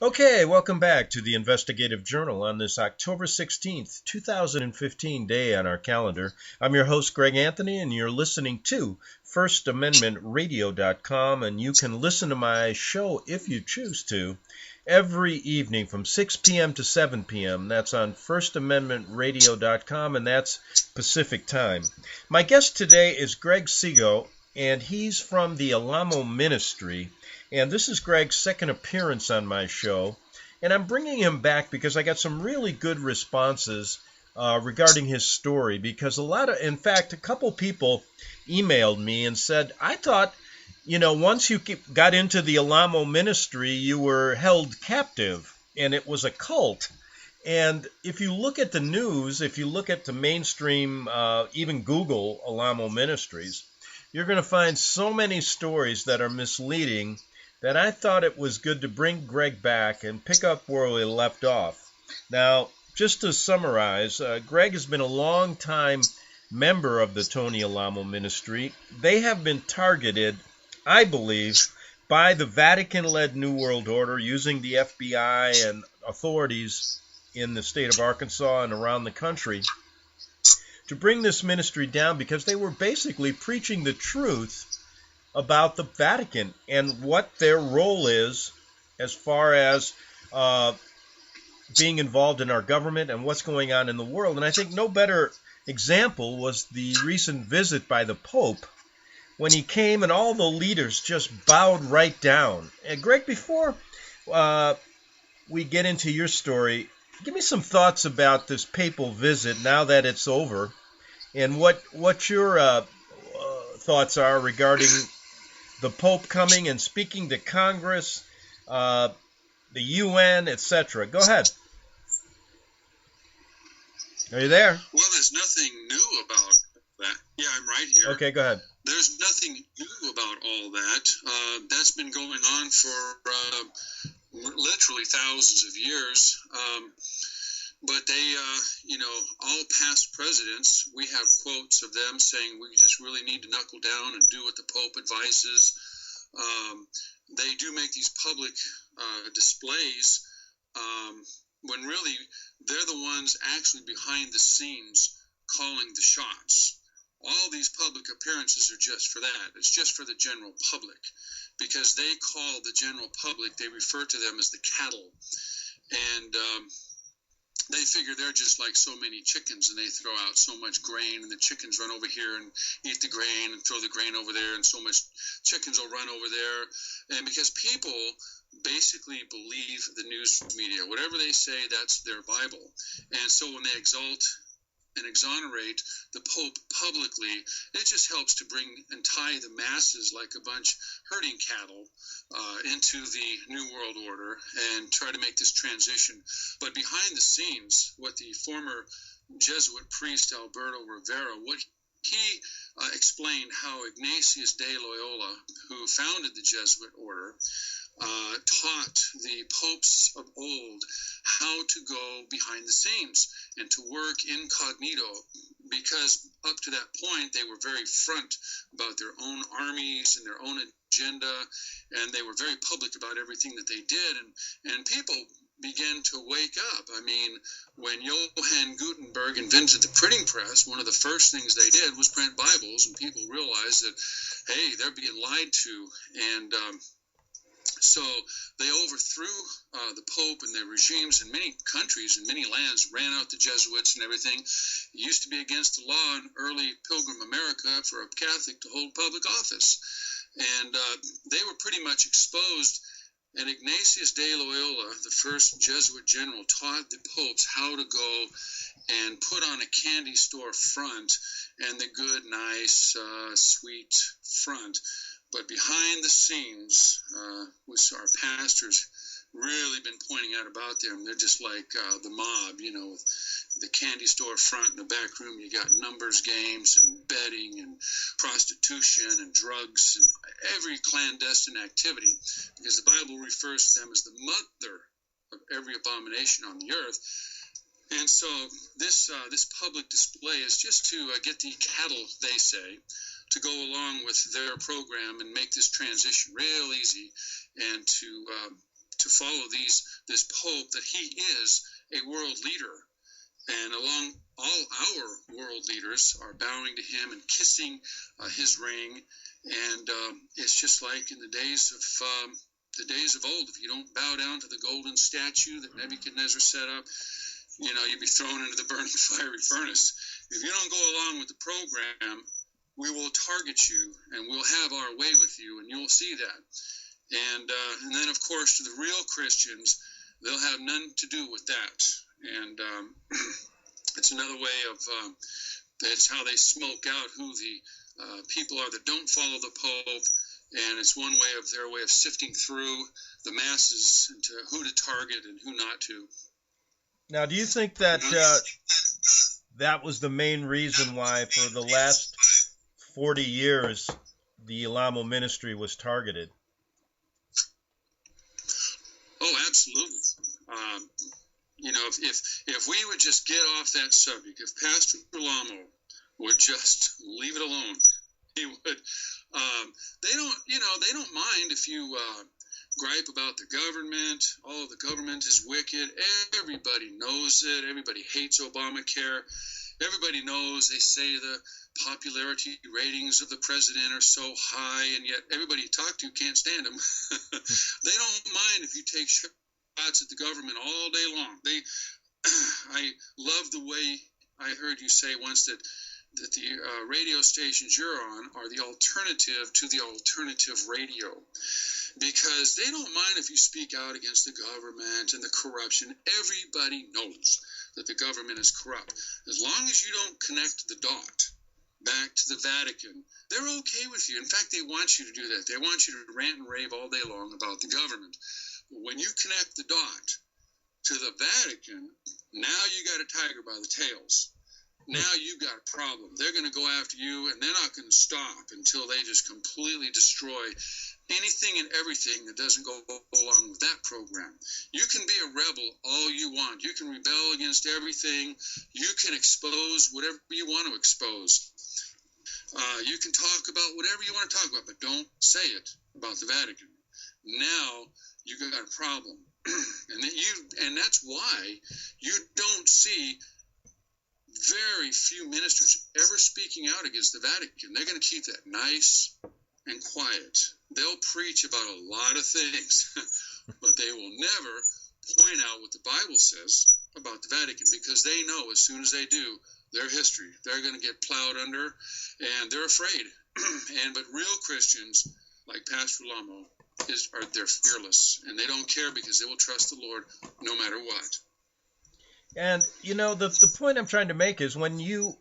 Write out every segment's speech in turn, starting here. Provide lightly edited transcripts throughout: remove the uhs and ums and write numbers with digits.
Okay, welcome back to the Investigative Journal on this October 16th, 2015 day on our calendar. I'm your host, Greg Anthony, and you're listening to FirstAmendmentRadio.com, and you can listen to my show if you choose to every evening from 6 p.m. to 7 p.m. That's on FirstAmendmentRadio.com, and that's Pacific time. My guest today is Greg Seago, and he's from the Alamo Ministry. And this is Greg's second appearance on my show. And I'm bringing him back because I got some really good responses regarding his story. Because in fact, a couple people emailed me and said, I thought, once you got into the Alamo Ministry, you were held captive and it was a cult. And if you look at the news, if you look at the mainstream, even Google Alamo Ministries, you're going to find so many stories that are misleading that I thought it was good to bring Greg back and pick up where we left off. Now, just to summarize, Greg has been a long-time member of the Tony Alamo Ministry. They have been targeted, I believe, by the Vatican-led New World Order using the FBI and authorities in the state of Arkansas and around the country to bring this ministry down because they were basically preaching the truth about the Vatican and what their role is as far as being involved in our government and what's going on in the world. And I think no better example was the recent visit by the Pope when he came and all the leaders just bowed right down. And Greg, before we get into your story, give me some thoughts about this papal visit now that it's over and what your thoughts are regarding the Pope coming and speaking to Congress, the UN, etc. Go ahead. Are you there? Well, there's nothing new about that. Yeah, I'm right here. Okay, go ahead. There's nothing new about all that. That's been going on for literally thousands of years. But they, all past presidents, we have quotes of them saying we just really need to knuckle down and do what the Pope advises. They do make these public displays when really they're the ones actually behind the scenes calling the shots. All these public appearances are just for that. It's just for the general public because they call the general public, they refer to them as the cattle. And they figure they're just like so many chickens and they throw out so much grain and the chickens run over here and eat the grain and throw the grain over there and so much chickens will run over there. And because people basically believe the news media, whatever they say, that's their Bible. And so when they exalt and exonerate the Pope publicly, it just helps to bring and tie the masses like a bunch herding cattle into the New World Order and try to make this transition. But behind the scenes, what the former Jesuit priest Alberto Rivera, what he explained how Ignatius de Loyola, who founded the Jesuit order, taught the popes of old how to go behind the scenes and to work incognito, because up to that point they were very front about their own armies and their own agenda, and they were very public about everything that they did, and people began to wake up. I mean, when Johann Gutenberg invented the printing press, one of the first things they did was print Bibles, and people realized that, hey, they're being lied to, and so they overthrew the Pope and their regimes in many countries and many lands, ran out the Jesuits and everything. It used to be against the law in early Pilgrim America for a Catholic to hold public office. And they were pretty much exposed. And Ignatius de Loyola, the first Jesuit general, taught the popes how to go and put on a candy store front and the good, nice, sweet front. But behind the scenes, which our pastors really been pointing out about them, they're just like the mob, with the candy store front. In the back room, you got numbers games and betting and prostitution and drugs and every clandestine activity, because the Bible refers to them as the mother of every abomination on the earth. And so this public display is just to get the cattle, they say, to go along with their program and make this transition real easy, and to to follow this Pope, that he is a world leader. And along all our world leaders are bowing to him and kissing his ring. And it's just like in the days of old. If you don't bow down to the golden statue that Nebuchadnezzar set up, you'd be thrown into the burning fiery furnace. If you don't go along with the program, we will target you and we'll have our way with you, and you'll see that. And then, of course, to the real Christians, they'll have none to do with that. And it's another way of that's how they smoke out who the people are that don't follow the Pope. And it's one way of their way of sifting through the masses into who to target and who not to. Now, do you think that that was the main reason why for the last 40 years the Alamo Ministry was targeted? Oh, absolutely. If we would just get off that subject, if Pastor Alamo would just leave it alone, he would. They don't mind if you gripe about the government. Oh, the government is wicked. Everybody knows it. Everybody hates Obamacare. Everybody knows. They say the popularity ratings of the president are so high, and yet everybody you talk to can't stand him. They don't mind if you take shots at the government all day long. I love the way I heard you say once that the radio stations you're on are the alternative to the alternative radio, because they don't mind if you speak out against the government and the corruption. Everybody knows that the government is corrupt. As long as you don't connect the dot back to the Vatican, they're okay with you. In fact, they want you to do that. They want you to rant and rave all day long about the government. But when you connect the dot to the Vatican, now you got a tiger by the tails. Now you've got a problem. They're going to go after you, and they're not going to stop until they just completely destroy anything and everything that doesn't go along with that program. You can be a rebel all you want. You can rebel against everything. You can expose whatever you want to expose. You can talk about whatever you want to talk about, but don't say it about the Vatican. Now you got a problem. And that's why you don't see very few ministers ever speaking out against the Vatican. They're going to keep that nice and quiet. They'll preach about a lot of things, but they will never point out what the Bible says about the Vatican, because they know as soon as they do, their history, they're going to get plowed under, and they're afraid. But real Christians, like Pastor Alamo, they're fearless, and they don't care, because they will trust the Lord no matter what. And, the point I'm trying to make is when you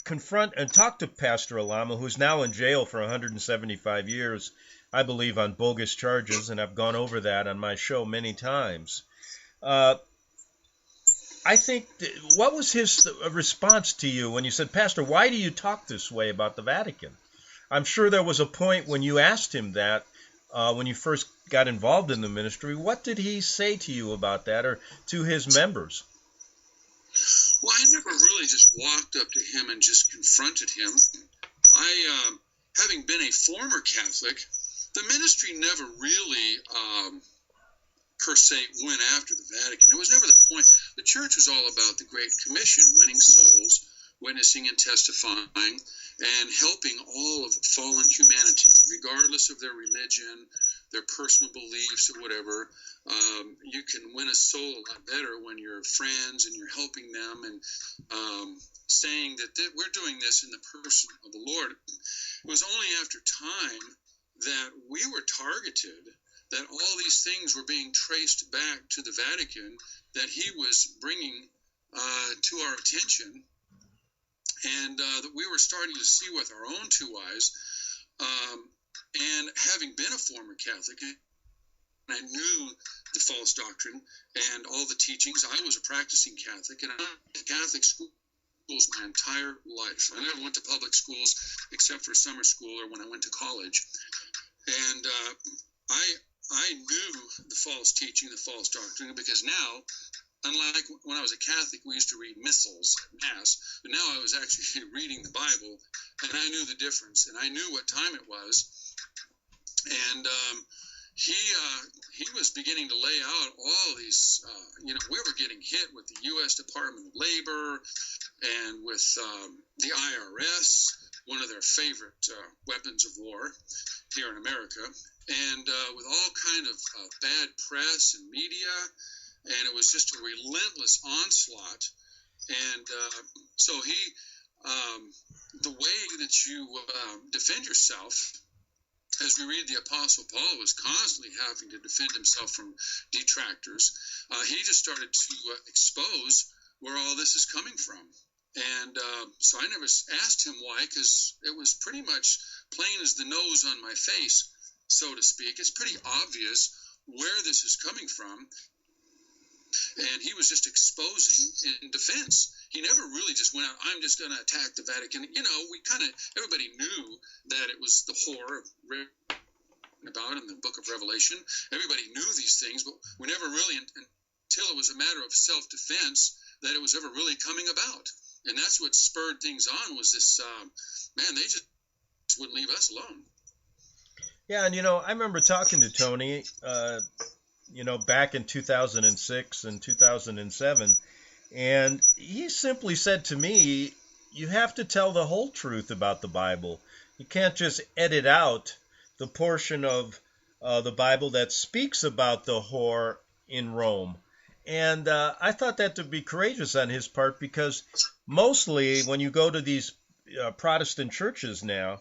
confront and talk to Pastor Alamo, who's now in jail for 175 years, I believe, on bogus charges, and I've gone over that on my show many times, I think, what was his response to you when you said, Pastor, why do you talk this way about the Vatican? I'm sure there was a point when you asked him that, when you first got involved in the ministry. What did he say to you about that, or to his members? Well, I never really just walked up to him and just confronted him. Having been a former Catholic, the ministry never really, per se, went after the Vatican. It was never the point. The church was all about the Great Commission, winning souls, witnessing and testifying, and helping all of fallen humanity, regardless of their religion, their personal beliefs, or whatever. You can win a soul a lot better when you're friends and you're helping them and saying that we're doing this in the person of the Lord. It was only after time that we were targeted, that all these things were being traced back to the Vatican, that he was bringing to our attention, and that we were starting to see with our own two eyes. And having been a former Catholic, I knew the false doctrine and all the teachings. I was a practicing Catholic, and I went to Catholic schools my entire life. I never went to public schools except for summer school or when I went to college. And I knew the false teaching, the false doctrine, because now, unlike when I was a Catholic, we used to read missals at Mass, but now I was actually reading the Bible, and I knew the difference, and I knew what time it was. And he was beginning to lay out all these, we were getting hit with the U.S. Department of Labor and with the IRS, one of their favorite weapons of war here in America, and with all kind of bad press and media, and it was just a relentless onslaught. And so the way that you defend yourself, as we read, the Apostle Paul was constantly having to defend himself from detractors. He just started to expose where all this is coming from. And so I never asked him why, because it was pretty much plain as the nose on my face, so to speak. It's pretty obvious where this is coming from. And he was just exposing in defense. He never really just went out, I'm just going to attack the Vatican. Everybody knew that it was the whore written about in the book of Revelation. Everybody knew these things, but we never really, until it was a matter of self-defense, that it was ever really coming about. And that's what spurred things on, was this, they just wouldn't leave us alone. Yeah, and I remember talking to Tony, back in 2006 and 2007, and he simply said to me, you have to tell the whole truth about the Bible. You can't just edit out the portion of the Bible that speaks about the whore in Rome. And I thought that to be courageous on his part, because mostly when you go to these Protestant churches now,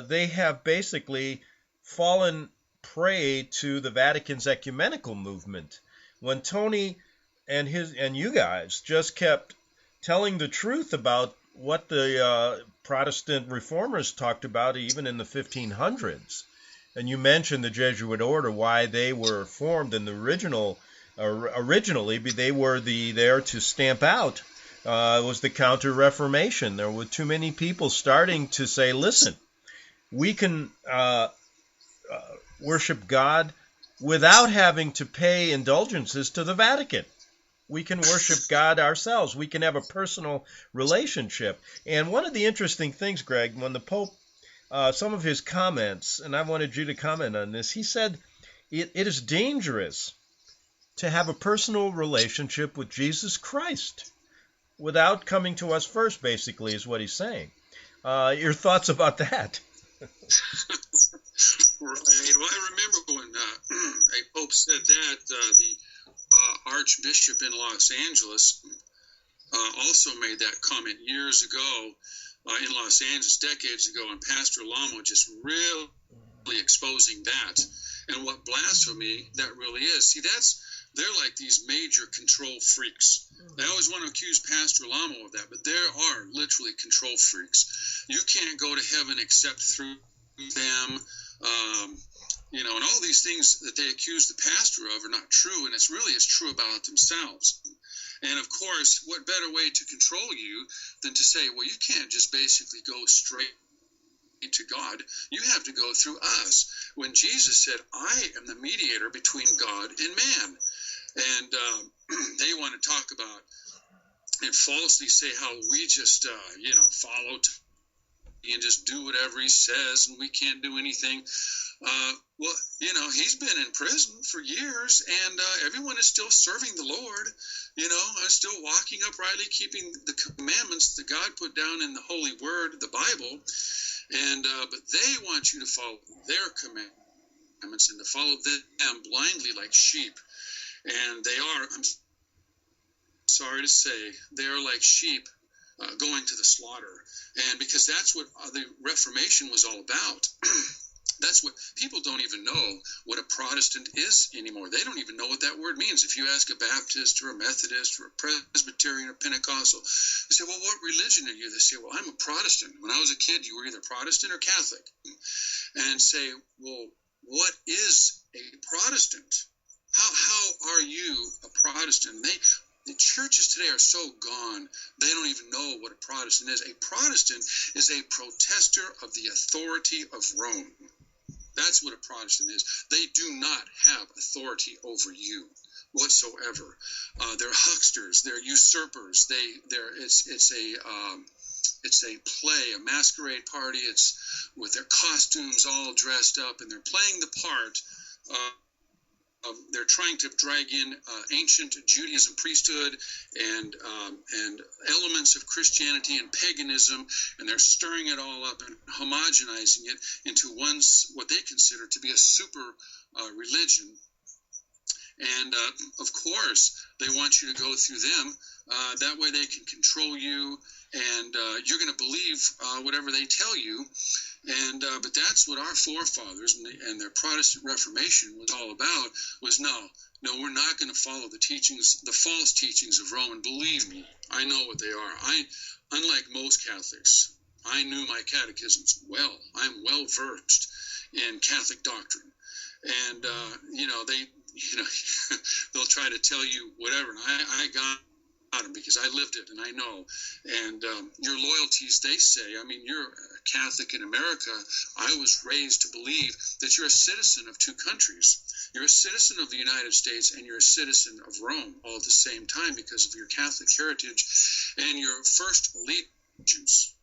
they have basically fallen prey to the Vatican's ecumenical movement. When Tony and you guys just kept telling the truth about what the Protestant reformers talked about even in the 1500s, and you mentioned the Jesuit order, why they were formed in the originally they were there to stamp out was the Counter-Reformation. There were too many people starting to say, listen, we can worship God without having to pay indulgences to the Vatican. We can worship God ourselves. We can have a personal relationship. And one of the interesting things, Greg, when the Pope, some of his comments, and I wanted you to comment on this, he said it is dangerous to have a personal relationship with Jesus Christ without coming to us first, basically, is what he's saying. Your thoughts about that? Right. Well, I remember when a pope said that, the Archbishop in Los Angeles also made that comment years ago in Los Angeles, decades ago, and Pastor Alamo just really exposing that. And what blasphemy that really is. See, they're like these major control freaks. They always want to accuse Pastor Alamo of that, but there are literally control freaks. You can't go to heaven except through them. And all these things that they accuse the pastor of are not true, and it's really is true about themselves. And of course, what better way to control you than to say, well, you can't just basically go straight to God. You have to go through us. When Jesus said, I am the mediator between God and man. And they want to talk about and falsely say how we just, follow and just do whatever he says and we can't do anything. He's been in prison for years, and everyone is still serving the Lord, still walking uprightly, keeping the commandments that God put down in the Holy Word, the Bible. And but they want you to follow their commandments and to follow them blindly like sheep. And they are, I'm sorry to say, they are like sheep going to the slaughter. And because that's what the Reformation was all about. That's what people don't even know what a Protestant is anymore. They don't even know what that word means. If you ask a Baptist or a Methodist or a Presbyterian or Pentecostal, they say, well, what religion are you? They say, well, I'm a Protestant. When I was a kid, you were either Protestant or Catholic. And say, well, what is a Protestant? How are you a Protestant? The churches today are so gone, they don't even know what a Protestant is. A Protestant is a protester of the authority of Rome. That's what a Protestant is. They do not have authority over you whatsoever. They're hucksters. They're usurpers. It's a play, a masquerade party. It's with their costumes all dressed up, and they're playing the part they're trying to drag in ancient Judaism priesthood and elements of Christianity and paganism, and they're stirring it all up and homogenizing it into what they consider to be a super religion. And of course, they want you to go through them. That way they can control you, and you're going to believe whatever they tell you. And but that's what our forefathers and their Protestant Reformation was all about. Was no, we're not going to follow the teachings, the false teachings of Rome. And believe me, I know what they are. Unlike most Catholics, I knew my catechisms well. I'm well versed in Catholic doctrine, and they'll try to tell you whatever. And I got them because I lived it and I know. And your loyalties, they say, I mean, you're a Catholic in America. I was raised to believe that you're a citizen of two countries. You're a citizen of the United States and you're a citizen of Rome all at the same time because of your Catholic heritage. And your first allegiance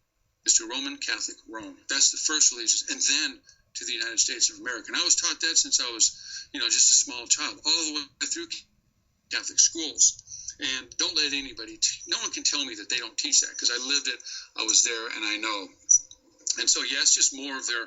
is to Roman Catholic Rome. That's the first allegiance. And then to the United States of America. And I was taught that since I was, just a small child, all the way through Catholic schools. And don't let anybody, no one can tell me that they don't teach that, because I lived it, I was there, and I know. And so, yes, just more of their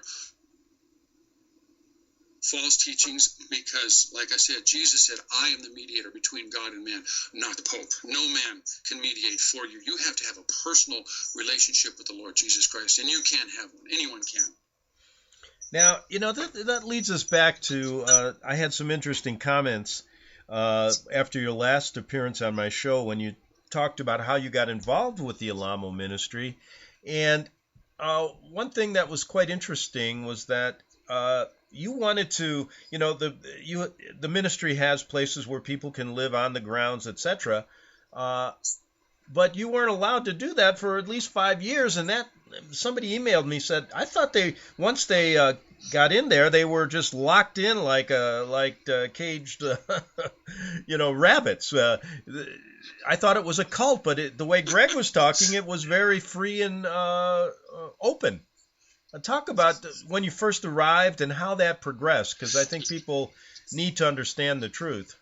false teachings, because, like I said, Jesus said, I am the mediator between God and man, not the Pope. No man can mediate for you. You have to have a personal relationship with the Lord Jesus Christ, and you can't have one. Anyone can. Now, that leads us back to, I had some interesting comments after your last appearance on my show when you talked about how you got involved with the Alamo Ministry. And one thing that was quite interesting was that you wanted to, the ministry has places where people can live on the grounds, etc. But you weren't allowed to do that for at least 5 years, and that somebody emailed me, said, I thought once they got in there, they were just locked in like caged, rabbits. I thought it was a cult, but the way Greg was talking, it was very free and open. Talk about when you first arrived and how that progressed, because I think people need to understand the truth.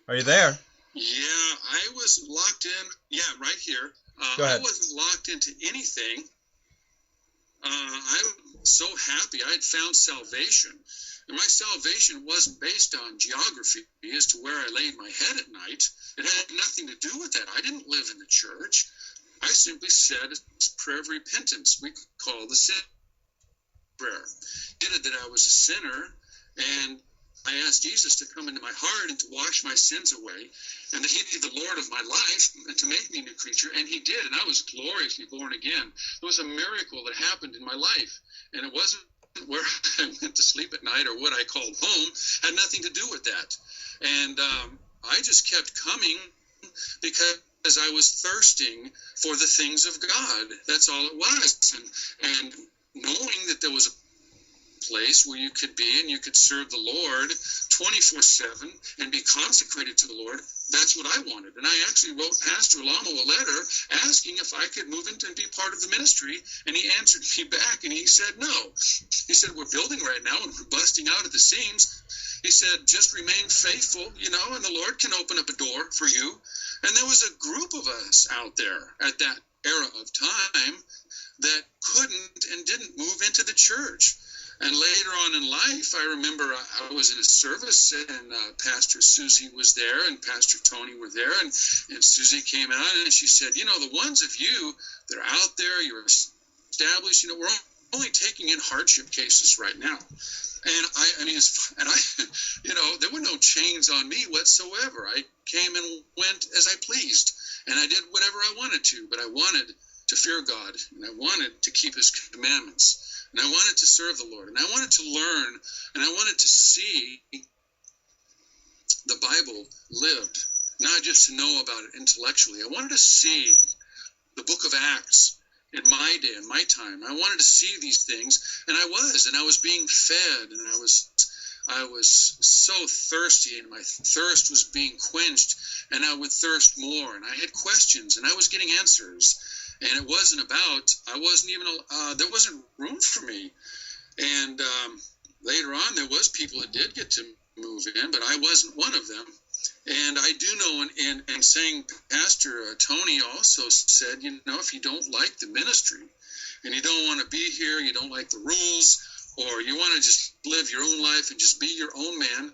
Are you there? Yeah, I was locked in. Yeah, right here. I wasn't locked into anything. I'm so happy I had found salvation. And my salvation wasn't based on geography as to where I laid my head at night. It had nothing to do with that. I didn't live in the church. I simply said a prayer of repentance. We call the sin prayer. It did that I was a sinner, and I asked Jesus to come into my heart and to wash my sins away, and that he'd be the Lord of my life and to make me a new creature. And he did, and I was gloriously born again. It was a miracle that happened in my life, and it wasn't where I went to sleep at night or what I called home. Had nothing to do with that. And I just kept coming because I was thirsting for the things of God. That's all it was. And knowing that there was a place where you could be and you could serve the Lord 24/7 and be consecrated to the Lord, that's what I wanted. And I actually wrote Pastor Alamo a letter asking if I could move into and be part of the ministry, and he answered me back and he said no. He said, we're building right now and we're busting out at the seams. He said, just remain faithful, and the Lord can open up a door for you. And there was a group of us out there at that era of time that couldn't and didn't move into the church. And later on in life, I remember I was in a service, and Pastor Susie was there, and Pastor Tony were there, and Susie came out, and she said, the ones of you that are out there, you're established, we're only taking in hardship cases right now. And there were no chains on me whatsoever. I came and went as I pleased, and I did whatever I wanted to, but I wanted to fear God, and I wanted to keep his commandments. And I wanted to serve the Lord, and I wanted to learn, and I wanted to see the Bible lived, not just to know about it intellectually. I wanted to see the book of Acts in my day, in my time. I wanted to see these things, and I was being fed, and I was so thirsty, and my thirst was being quenched, and I would thirst more, and I had questions, and I was getting answers. And it wasn't there wasn't room for me And later on, there was people that did get to move in, but I wasn't one of them. And I do know, and saying Pastor Tony also said, if you don't like the ministry and you don't want to be here, you don't like the rules, or you want to just live your own life and just be your own man,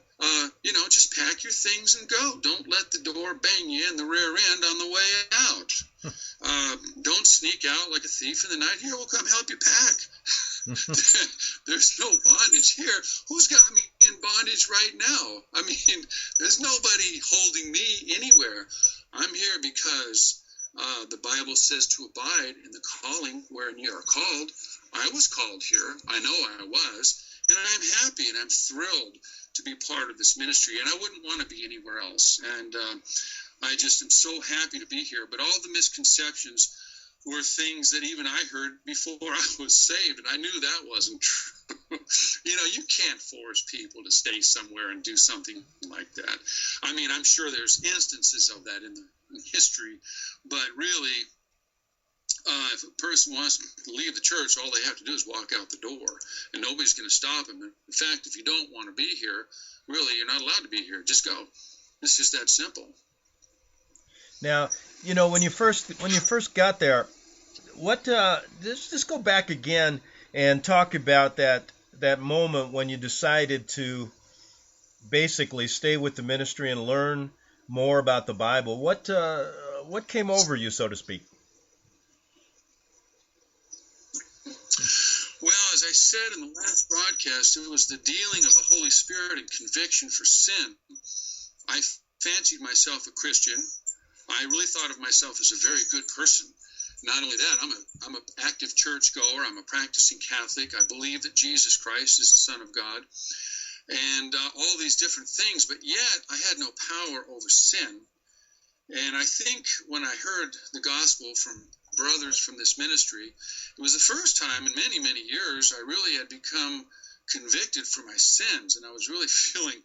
just pack your things and go. Don't let the door bang you in the rear end on the way out. Don't sneak out like a thief in the night. Here, we'll come help you pack. There's no bondage here. Who's got me in bondage right now? I mean, there's nobody holding me anywhere. I'm here because the Bible says to abide in the calling wherein you are called. I was called here. I know I was. And I'm happy and I'm thrilled to be part of this ministry. And I wouldn't want to be anywhere else. And I just am so happy to be here. But all the misconceptions were things that even I heard before I was saved, and I knew that wasn't true. You can't force people to stay somewhere and do something like that. I mean, I'm sure there's instances of that in history, but really, if a person wants to leave the church, all they have to do is walk out the door, and nobody's going to stop them. In fact, if you don't want to be here, really, you're not allowed to be here. Just go. It's just that simple. Now, when you first got there, what? Just go back again and talk about that moment when you decided to basically stay with the ministry and learn more about the Bible. What came over you, so to speak? Well, as I said in the last broadcast, it was the dealing of the Holy Spirit and conviction for sin. I fancied myself a Christian. I really thought of myself as a very good person. Not only that, I'm an active churchgoer. I'm a practicing Catholic. I believe that Jesus Christ is the Son of God, and all these different things. But yet, I had no power over sin. And I think when I heard the gospel from brothers from this ministry, it was the first time in many, many years I really had become convicted for my sins, and I was really feeling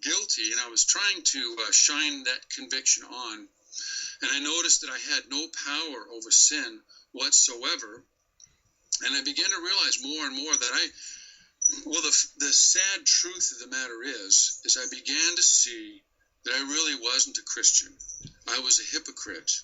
guilty, and I was trying to shine that conviction on. And I noticed that I had no power over sin whatsoever. And I began to realize more and more that the sad truth of the matter is I began to see that I really wasn't a Christian. I was a hypocrite.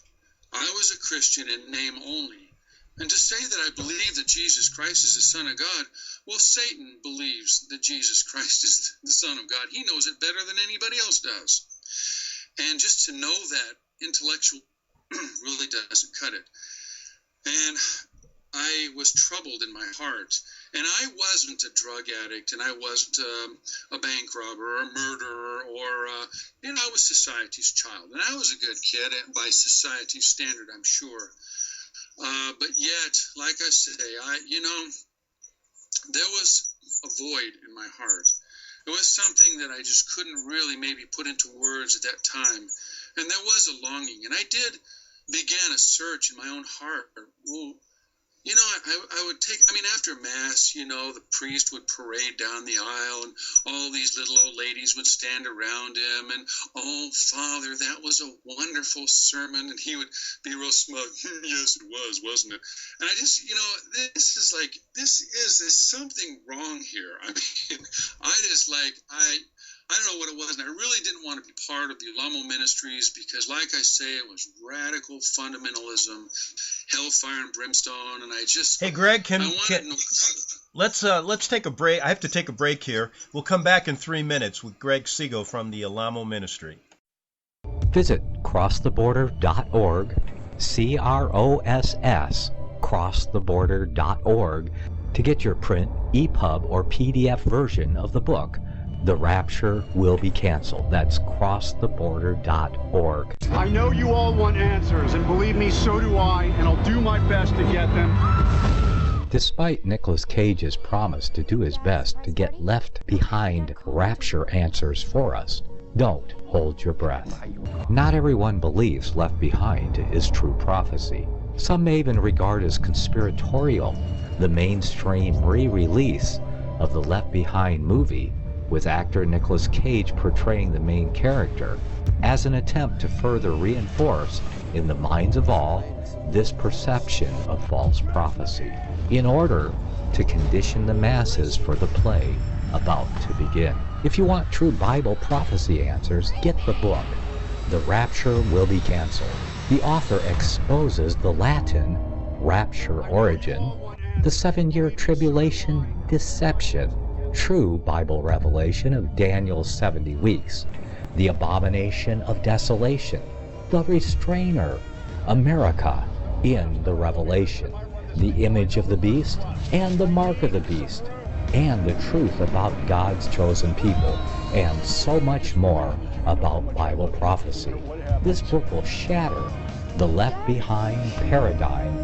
I was a Christian in name only. And to say that I believe that Jesus Christ is the Son of God, well, Satan believes that Jesus Christ is the Son of God. He knows it better than anybody else does. And just to know that intellectual really doesn't cut it. And I was troubled in my heart. And I wasn't a drug addict, and I wasn't a bank robber or a murderer, or, I was society's child. And I was a good kid by society's standard, I'm sure. But yet, like I say, there was a void in my heart. It was something that I just couldn't really maybe put into words at that time. And there was a longing. And I did begin a search in my own heart. Well, I would after Mass, the priest would parade down the aisle, and all these little old ladies would stand around him, and, "Oh, Father, that was a wonderful sermon," and he would be real smug. "Yes, it was, wasn't it?" And I just, there's something wrong here. I mean, I don't know what it was, and I really didn't want to be part of the Alamo Ministries because, like I say, it was radical fundamentalism, hellfire and brimstone, and I just... Hey, Greg, let's take a break. I have to take a break here. We'll come back in 3 minutes with Greg Seago from the Alamo Ministry. Visit crosstheborder.org, CROSS, crosstheborder.org, to get your print, EPUB, or PDF version of the book, The Rapture Will Be Canceled. That's crosstheborder.org. I know you all want answers, and believe me, so do I, and I'll do my best to get them. Despite Nicolas Cage's promise to do his best to get left behind rapture answers for us, don't hold your breath. Not everyone believes Left Behind is true prophecy. Some may even regard as conspiratorial the mainstream re-release of the Left Behind movie, with actor Nicolas Cage portraying the main character, as an attempt to further reinforce in the minds of all this perception of false prophecy. In order to condition the masses for the play about to begin. If you want true Bible prophecy answers, get the book, The Rapture Will Be Canceled. The author exposes the Latin rapture origin, the 7-year tribulation deception, true Bible revelation of Daniel's 70 weeks, the abomination of desolation, the restrainer, America in the Revelation, the image of the beast and the mark of the beast, and the truth about God's chosen people, and so much more about Bible prophecy. This book will shatter the left behind paradigm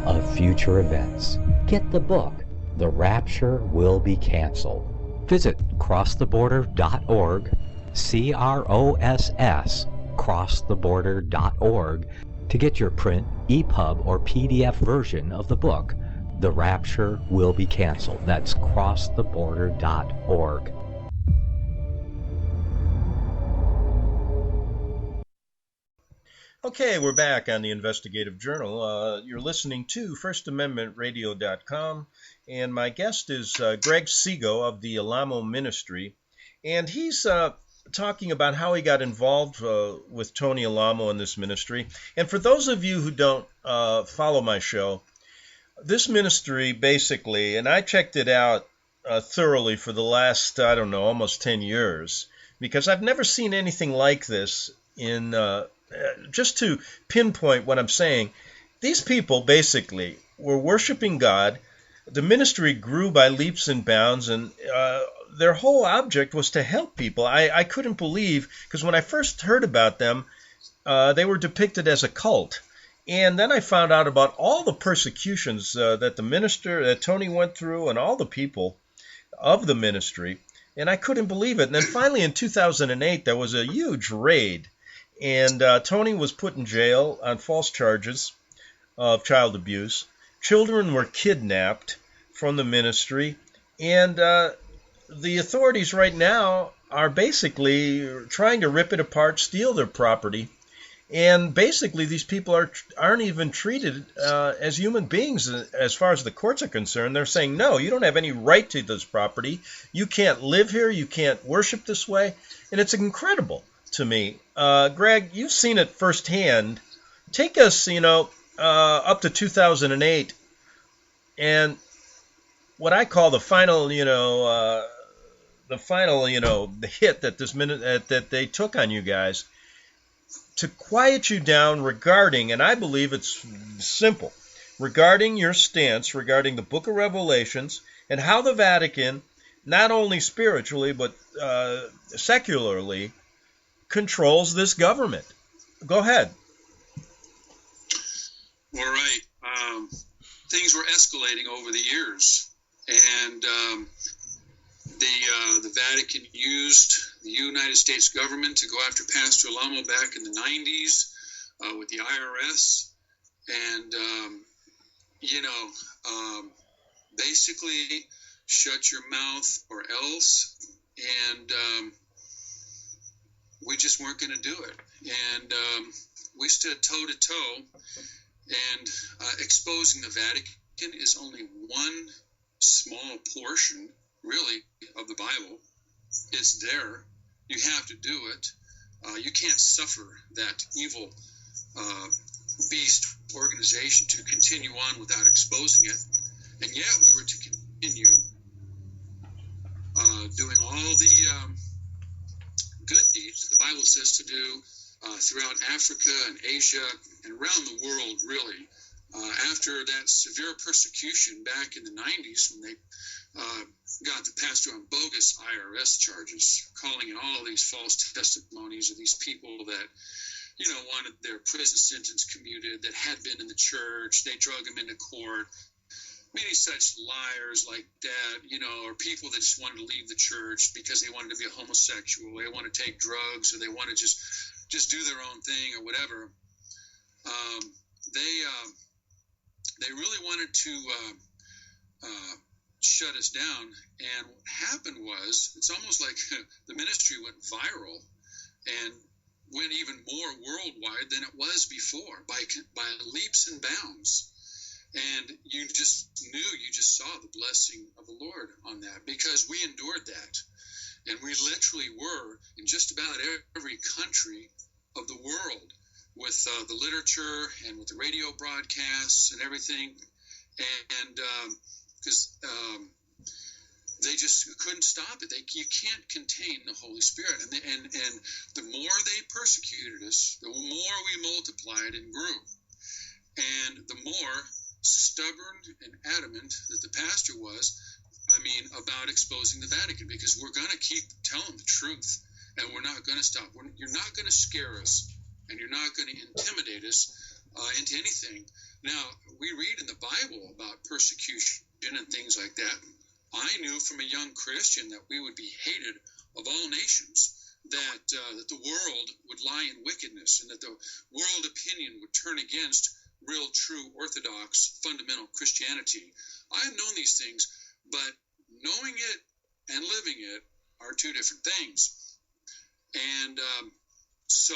of future events. Get the book, The Rapture Will Be Canceled. Visit crosstheborder.org, CROSS, crosstheborder.org, to get your print, EPUB, or PDF version of the book, The Rapture Will Be Canceled. That's crosstheborder.org. Okay, we're back on the Investigative Journal. You're listening to FirstAmendmentRadio.com, and my guest is Greg Seago of the Alamo Ministry, and he's talking about how he got involved with Tony Alamo in this ministry. And for those of you who don't follow my show, this ministry basically, and I checked it out thoroughly for the last, I don't know, almost 10 years, because I've never seen anything like this in just to pinpoint what I'm saying, these people basically were worshiping God. The ministry grew by leaps and bounds, and their whole object was to help people. I couldn't believe, because when I first heard about them, they were depicted as a cult. And then I found out about all the persecutions that Tony went through, and all the people of the ministry, and I couldn't believe it. And then finally in 2008, there was a huge raid. And Tony was put in jail on false charges of child abuse. Children were kidnapped from the ministry. And the authorities right now are basically trying to rip it apart, steal their property. And basically these people aren't even treated as human beings as far as the courts are concerned. They're saying, no, you don't have any right to this property. You can't live here. You can't worship this way. And it's incredible to me. Greg, you've seen it firsthand. Take us, up to 2008, and what I call the final, the hit that that they took on you guys to quiet you down regarding, and I believe it's simple, regarding your stance regarding the Book of Revelations and how the Vatican, not only spiritually but secularly, controls this government. Go ahead. All right. Things were escalating over the years, and the Vatican used the United States government to go after Pastor Alamo back in the 90s with the IRS, and basically shut your mouth or else, and we just weren't going to do it. And we stood toe-to-toe, and exposing the Vatican is only one small portion, really, of the Bible. It's there. You have to do it. You can't suffer that evil beast organization to continue on without exposing it. And yet we were to continue doing all the good deeds the Bible says to do throughout Africa and Asia and around the world, really. After that severe persecution back in the 90s, when they got the pastor on bogus IRS charges, calling in all of these false testimonies of these people that, wanted their prison sentence commuted, that had been in the church, they drug them into court. Many such liars like that, or people that just wanted to leave the church because they wanted to be a homosexual, they want to take drugs, or they want to just do their own thing or whatever. They really wanted to shut us down. And what happened was, it's almost like the ministry went viral and went even more worldwide than it was before, by leaps and bounds. And you just saw the blessing of the Lord on that, because we endured that. And we literally were in just about every country of the world with the literature and with the radio broadcasts and everything. And because they just couldn't stop it. You can't contain the Holy Spirit. And the more they persecuted us, the more we multiplied and grew. And the more stubborn and adamant that the pastor was, about exposing the Vatican, because we're going to keep telling the truth, and we're not going to stop. You're not going to scare us, and you're not going to intimidate us into anything. Now, we read in the Bible about persecution and things like that. I knew from a young Christian that we would be hated of all nations, that the world would lie in wickedness, and that the world opinion would turn against real, true, orthodox, fundamental Christianity. I have known these things, but knowing it and living it are two different things. And so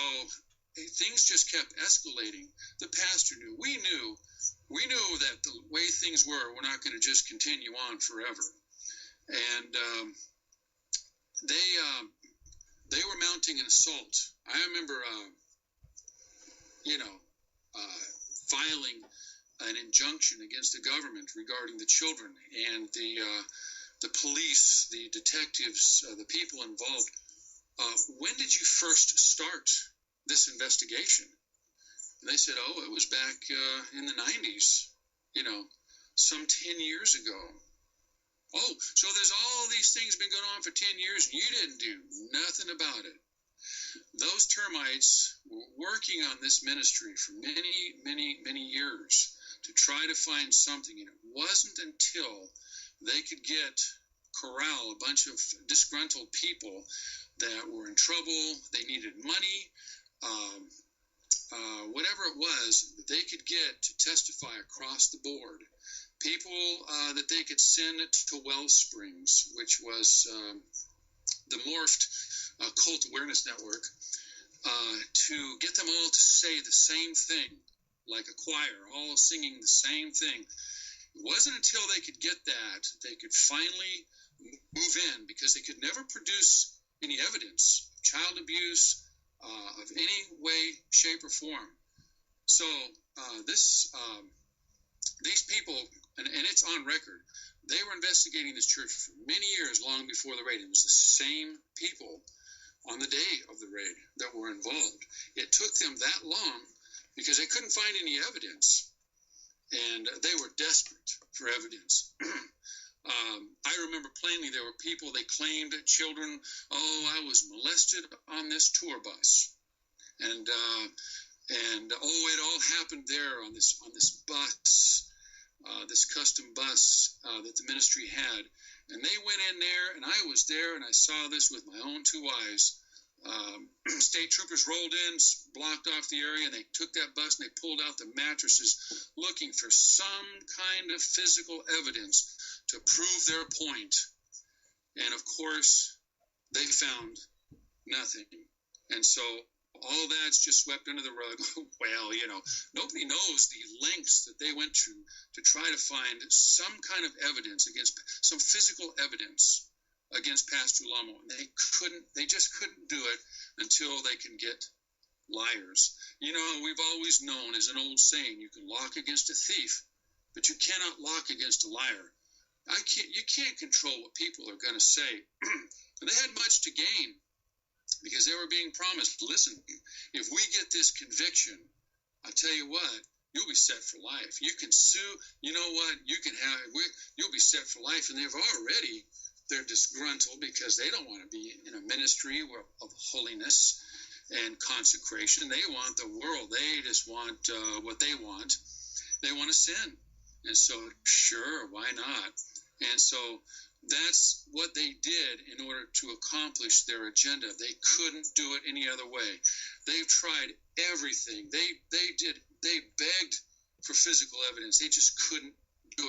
things just kept escalating. The pastor knew. We knew that the way things were not going to just continue on forever. And they were mounting an assault. I remember, filing an injunction against the government regarding the children and the police, the detectives, the people involved. When did you first start this investigation? And they said, it was back in the 90s, some 10 years ago. Oh, so there's all these things been going on for 10 years and you didn't do nothing about it. Those termites were working on this ministry for many, many, many years to try to find something. And it wasn't until they could corral a bunch of disgruntled people that were in trouble, they needed money, whatever it was, that they could get to testify across the board. People that they could send to Wellsprings, which was the morphed Cult Awareness Network, to get them all to say the same thing, like a choir, all singing the same thing. It wasn't until they could get that they could finally move in, because they could never produce any evidence of child abuse of any way, shape, or form. So these people, and it's on record, they were investigating this church for many years, long before the raid. It was the same people on the day of the raid that were involved. It took them that long because they couldn't find any evidence, and they were desperate for evidence. I remember plainly there were people, they claimed children, I was molested on this tour bus. And it all happened there on this bus, this custom bus that the ministry had. And they went in there, and I was there, and I saw this with my own two eyes. State troopers rolled in, blocked off the area, and they took that bus and they pulled out the mattresses looking for some kind of physical evidence to prove their point. And of course, they found nothing. And so all that's just swept under the rug. Well, nobody knows the lengths that they went to try to find some kind of evidence against, some physical evidence against Pastor Alamo. And they just couldn't do it until they can get liars. We've always known, as an old saying, you can lock against a thief, but you cannot lock against a liar. You can't control what people are going to say. And they had much to gain, because they were being promised, listen, if we get this conviction, I tell you what, you'll be set for life. You can sue, you'll be set for life. And they're disgruntled because they don't want to be in a ministry of holiness and consecration. They want the world. They just want what they want. They want to sin. And so, sure, why not? And so that's what they did in order to accomplish their agenda. They couldn't do it any other way. They've tried everything. They begged for physical evidence. They just couldn't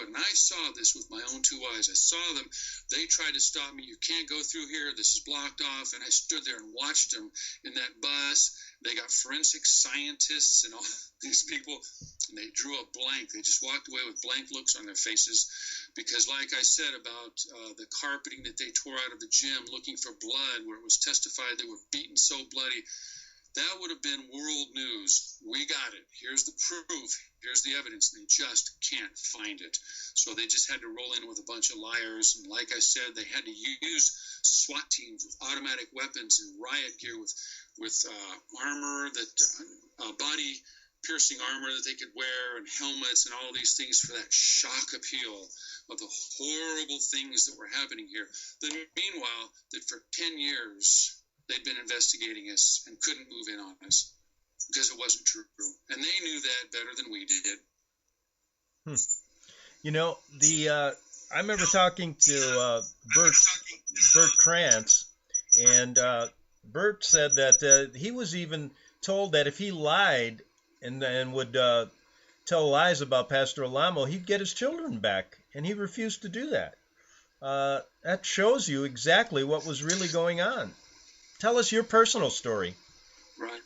it. And I saw this with my own two eyes. I saw them. They tried to stop me. You can't go through here. This is blocked off. And I stood there and watched them in that bus. They got forensic scientists and all these people, and they drew a blank. They just walked away with blank looks on their faces because, like I said about the carpeting that they tore out of the gym looking for blood, where it was testified they were beaten so bloody, that would have been world news. We got it. Here's the proof. Here's the evidence. They just can't find it. So they just had to roll in with a bunch of liars. And like I said, they had to use SWAT teams with automatic weapons and riot gear with armor, that body piercing armor that they could wear, and helmets and all these things for that shock appeal of the horrible things that were happening here. Then meanwhile, that for 10 years they'd been investigating us and couldn't move in on us because it wasn't true. And they knew that better than we did. You know, I remember talking to Bert Krantz, and Bert said that he was even told that if he lied and would tell lies about Pastor Alamo, he'd get his children back, and he refused to do that. That shows you exactly what was really going on. Tell us your personal story. Right.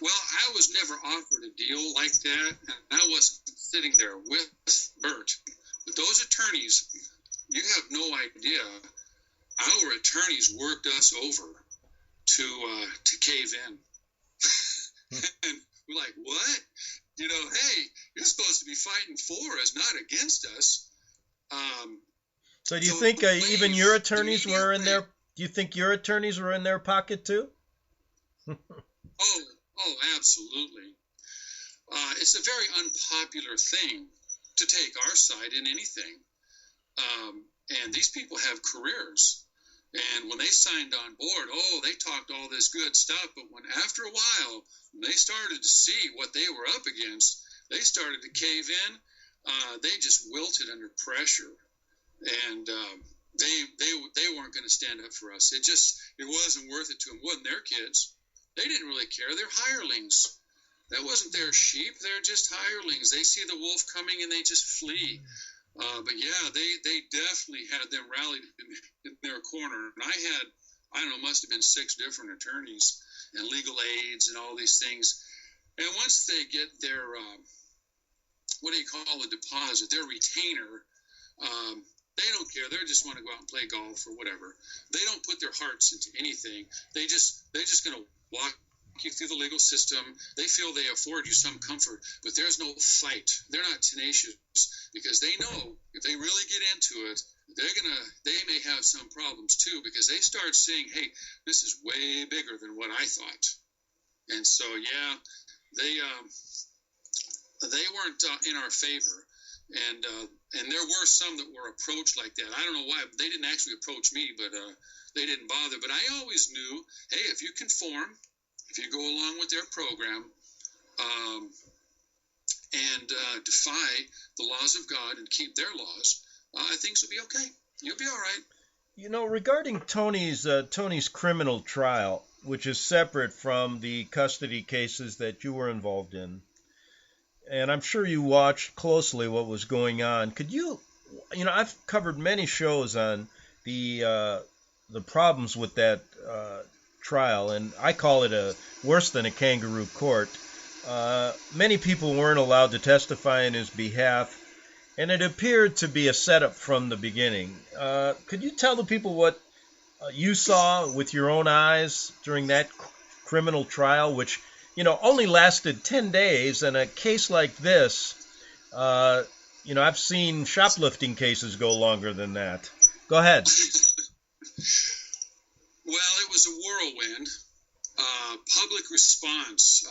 Well, I was never offered a deal like that, and I wasn't sitting there with Bert. But those attorneys, you have no idea. Our attorneys worked us over to cave in. And we're like, what? You know, hey, you're supposed to be fighting for us, not against us. So do you think even your attorneys were in there? Do you think your attorneys were in their pocket too? Oh, absolutely. It's a very unpopular thing to take our side in anything. And these people have careers. And when they signed on board, they talked all this good stuff. But when after a while, when they started to see what they were up against, they started to cave in. They just wilted under pressure. And they weren't going to stand up for us. It wasn't worth it to them. It wasn't their kids. They didn't really care. They're hirelings. That wasn't their sheep. They're just hirelings. They see the wolf coming and they just flee. But yeah, they definitely had them rallied in their corner. And I don't know, must have been 6 different attorneys and legal aids and all these things. And once they get their, what do you call a deposit, their retainer, they don't care. They just want to go out and play golf or whatever. They don't put their hearts into anything. They're just going to walk you through the legal system. They feel they afford you some comfort, but there's no fight. They're not tenacious because they know if they really get into it, they may have some problems too, because they start seeing, hey, this is way bigger than what I thought. And so, yeah, they weren't in our favor. And there were some that were approached like that. I don't know why. They didn't actually approach me, but they didn't bother. But I always knew, hey, if you conform, if you go along with their program and defy the laws of God and keep their laws, things will be okay. You'll be all right. You know, regarding Tony's criminal trial, which is separate from the custody cases that you were involved in, and I'm sure you watched closely what was going on. Could you know, I've covered many shows on the problems with that trial, and I call it worse than a kangaroo court. Many people weren't allowed to testify in his behalf, and it appeared to be a setup from the beginning. Could you tell the people what you saw with your own eyes during that criminal trial, which, you know, only lasted 10 days, and a case like this, you know, I've seen shoplifting cases go longer than that. Go ahead. Well, it was a whirlwind. Public response,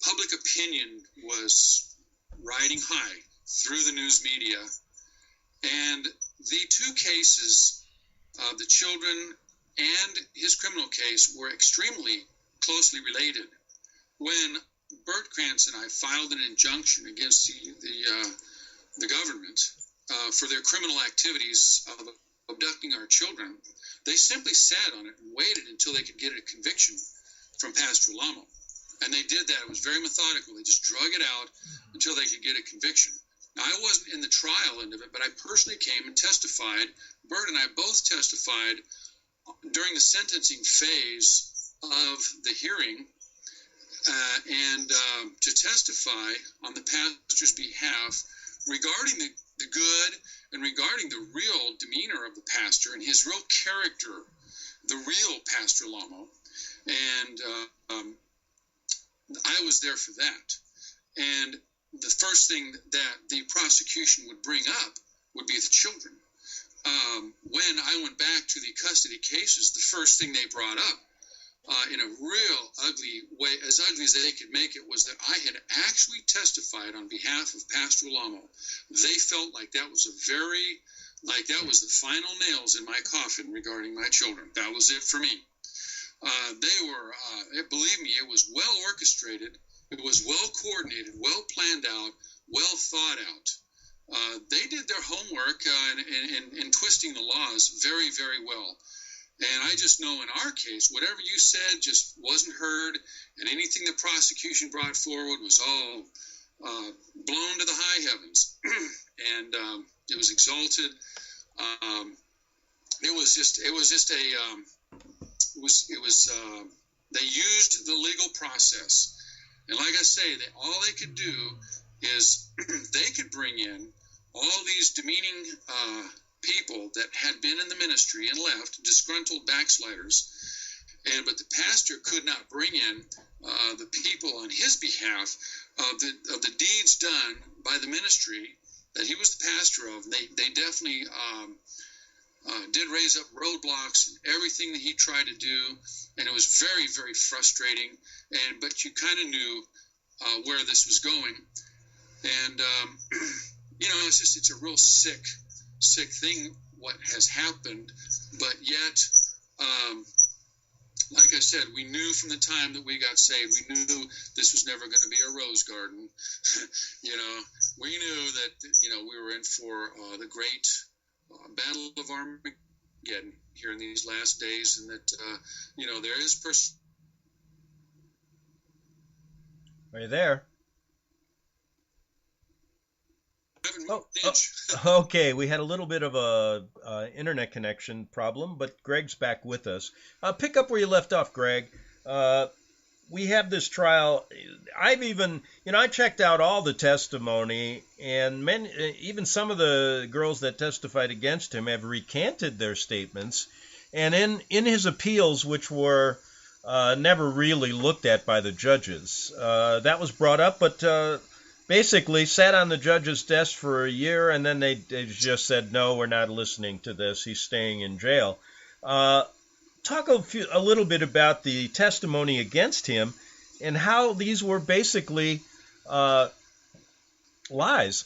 public opinion was riding high through the news media. And the 2 cases, the children and his criminal case, were extremely closely related. When Bert Krantz and I filed an injunction against the government for their criminal activities of abducting our children, they simply sat on it and waited until they could get a conviction from Pastor Alamo. And they did that. It was very methodical. They just drug it out until they could get a conviction. Now, I wasn't in the trial end of it, but I personally came and testified. Bert and I both testified during the sentencing phase of the hearing, and to testify on the pastor's behalf regarding the good and regarding the real demeanor of the pastor and his real character, the real Pastor Alamo. And I was there for that. And the first thing that the prosecution would bring up would be the children. When I went back to the custody cases, the first thing they brought up in a real ugly way, as ugly as they could make it, was that I had actually testified on behalf of Pastor Alamo. They felt like that was that was the final nails in my coffin regarding my children. That was it for me. They were, believe me, it was well orchestrated. It was well coordinated, well planned out, well thought out. They did their homework in twisting the laws very, very well. And I just know in our case, whatever you said just wasn't heard, and anything the prosecution brought forward was all blown to the high heavens, and it was exalted. They used the legal process, and like I say, all they could do is they could bring in all these demeaning people that had been in the ministry and left, disgruntled backsliders, but the pastor could not bring in the people on his behalf of the deeds done by the ministry that he was the pastor of. And they definitely did raise up roadblocks and everything that he tried to do, and it was very, very frustrating. But you kind of knew where this was going, and it's a real sick thing what has happened. But yet, like I said, we knew from the time that we got saved, we knew this was never going to be a rose garden. We knew that we were in for the great battle of Armageddon here in these last days, and that there is Are you there? Okay, we had a little bit of a internet connection problem, but Greg's back with us. Pick up where you left off, Greg. We have this trial. I checked out all the testimony, and even some of the girls that testified against him have recanted their statements. And in his appeals, which were never really looked at by the judges, that was brought up, but basically sat on the judge's desk for a year, and then they just said, no, we're not listening to this. He's staying in jail. Talk a little bit about the testimony against him and how these were basically lies.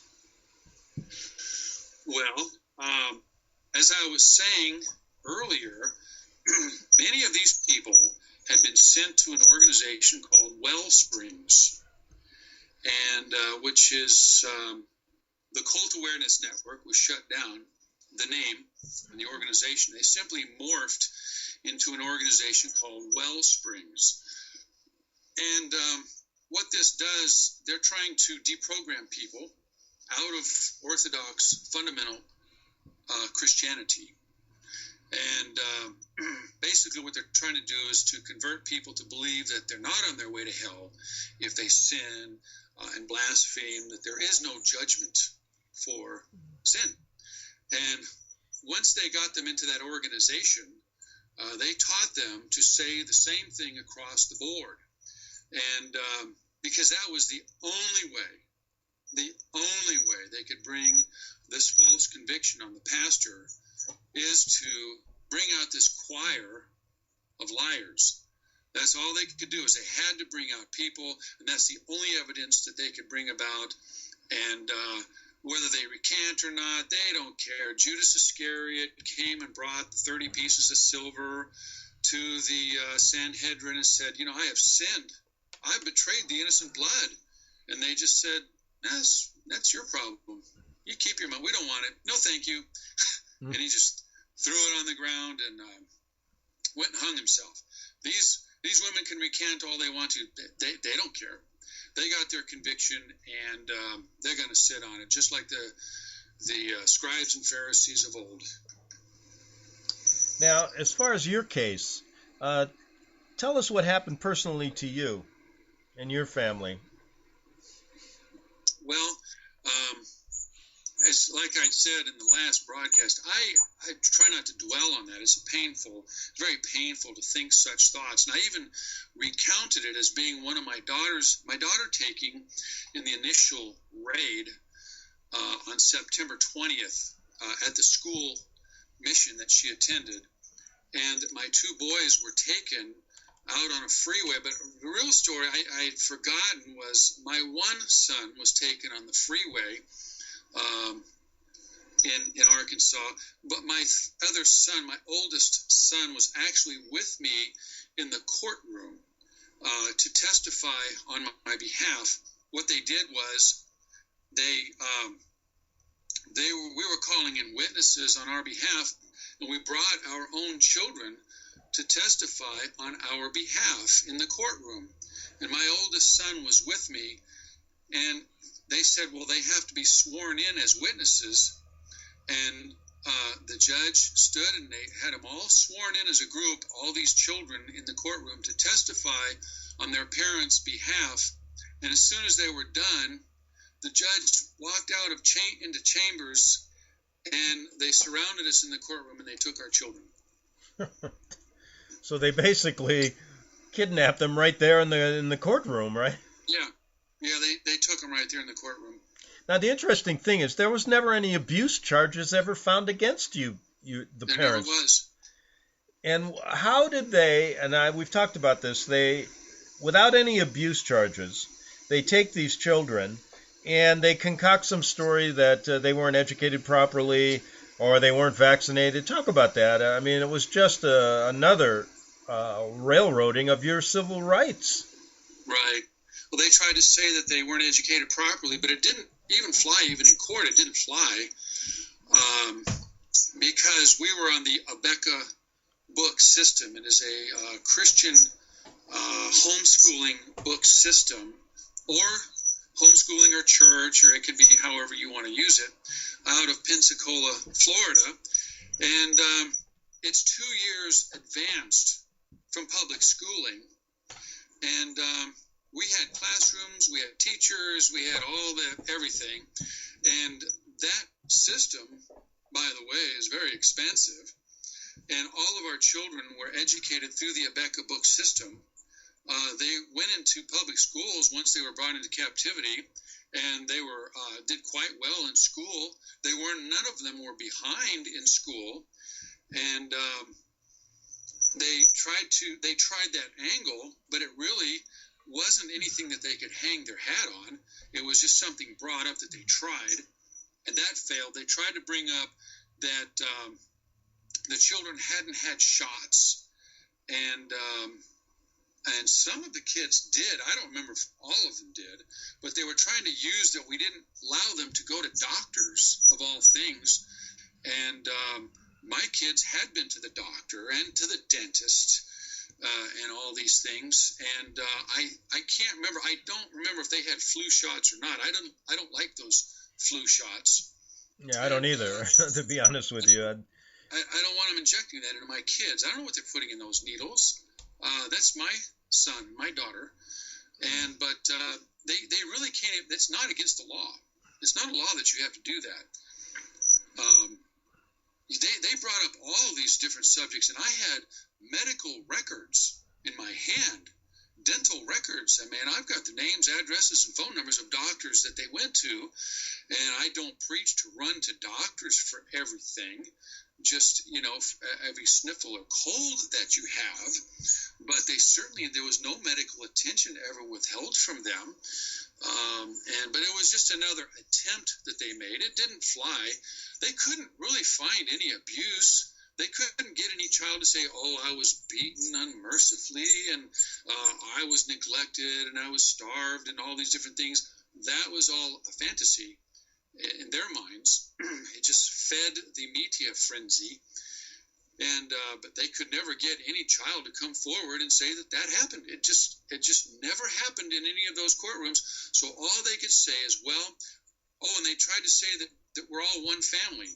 Well, as I was saying earlier, many of these people had been sent to an organization called Wellsprings, and which is the Cult Awareness Network was shut down. The name and the organization, they simply morphed into an organization called Wellsprings. And what this does, they're trying to deprogram people out of Orthodox fundamental Christianity. And basically what they're trying to do is to convert people to believe that they're not on their way to hell if they sin and blaspheme, that there is no judgment for sin. And once they got them into that organization, they taught them to say the same thing across the board. And because that was the only way they could bring this false conviction on the pastor, is to bring out this choir of liars. That's all they could do, is they had to bring out people, and that's the only evidence that they could bring about. And whether they recant or not, they don't care. Judas Iscariot came and brought 30 pieces of silver to the Sanhedrin and said, I have sinned. I've betrayed the innocent blood. And they just said, that's your problem. You keep your money. We don't want it. No, thank you. And he just threw it on the ground and went and hung himself. These women can recant all they want to. They don't care. they got their conviction, and they're going to sit on it, just like the scribes and Pharisees of old. Now, as far as your case, tell us what happened personally to you and your family. Well, it's like I said in the last broadcast, I try not to dwell on that. It's very painful to think such thoughts. And I even recounted it as being one of my daughter taking in the initial raid on September 20th at the school mission that she attended. And my two boys were taken out on a freeway. But the real story I had forgotten was my one son was taken on the freeway in Arkansas, but my other son, my oldest son, was actually with me in the courtroom to testify on my behalf. What they did was we were calling in witnesses on our behalf, and we brought our own children to testify on our behalf in the courtroom. And my oldest son was with me, and they said, well, they have to be sworn in as witnesses. And the judge stood, and they had them all sworn in as a group, all these children in the courtroom, to testify on their parents' behalf. And as soon as they were done, the judge walked out into chambers, and they surrounded us in the courtroom, and they took our children. So they basically kidnapped them right there in the courtroom, right? Yeah, they took them right there in the courtroom. Now, the interesting thing is there was never any abuse charges ever found against you the there parents. Never was. And how did they, and we've talked about this, without any abuse charges, they take these children and they concoct some story that they weren't educated properly or they weren't vaccinated. Talk about that. I mean, it was just another railroading of your civil rights. Right. Well, they tried to say that they weren't educated properly, but it didn't even fly, even in court. It didn't fly because we were on the Abeka book system. It is a Christian homeschooling book system, or homeschooling or church, or it could be however you want to use it, out of Pensacola, Florida. And it's 2 years advanced from public schooling. And we had classrooms, we had teachers, we had everything. And that system, by the way, is very expensive. And all of our children were educated through the Abeka book system. They went into public schools once they were brought into captivity, and they did quite well in school. None of them were behind in school, and they tried that angle, but it really wasn't anything that they could hang their hat on. It was just something brought up that they tried, and that failed. They tried to bring up that the children hadn't had shots, and some of the kids did. I don't remember if all of them did, but they were trying to use that we didn't allow them to go to doctors, of all things. And my kids had been to the doctor and to the dentist and all these things. And I can't remember. I don't remember if they had flu shots or not. I don't like those flu shots. Yeah, I don't either, to be honest with you. I don't want them injecting that into my kids. I don't know what they're putting in those needles. That's my son, my daughter, but they really can't. It's not against the law. It's not a law that you have to do that. They brought up all of these different subjects, and I had medical records in my hand, dental records. I mean, I've got the names, addresses, and phone numbers of doctors that they went to, and I don't preach to run to doctors for everything. Just, every sniffle or cold that you have, but there was no medical attention ever withheld from them. But it was just another attempt that they made. It didn't fly. They couldn't really find any abuse. They couldn't get any child to say, oh, I was beaten unmercifully, and I was neglected, and I was starved, and all these different things. That was all a fantasy in their minds. It just fed the media frenzy. And but they could never get any child to come forward and say that happened. It just never happened in any of those courtrooms. So all they could say is, well, and they tried to say that we're all one family,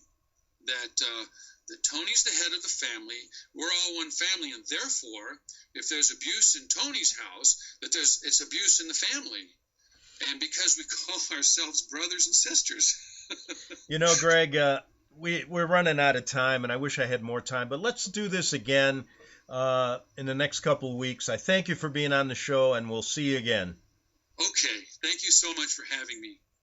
that Tony's the head of the family, we're all one family, and therefore, if there's abuse in Tony's house, it's abuse in the family. And because we call ourselves brothers and sisters. You know, Greg, we're running out of time, and I wish I had more time, but let's do this again in the next couple of weeks. I thank you for being on the show, and we'll see you again. Okay. Thank you so much for having me.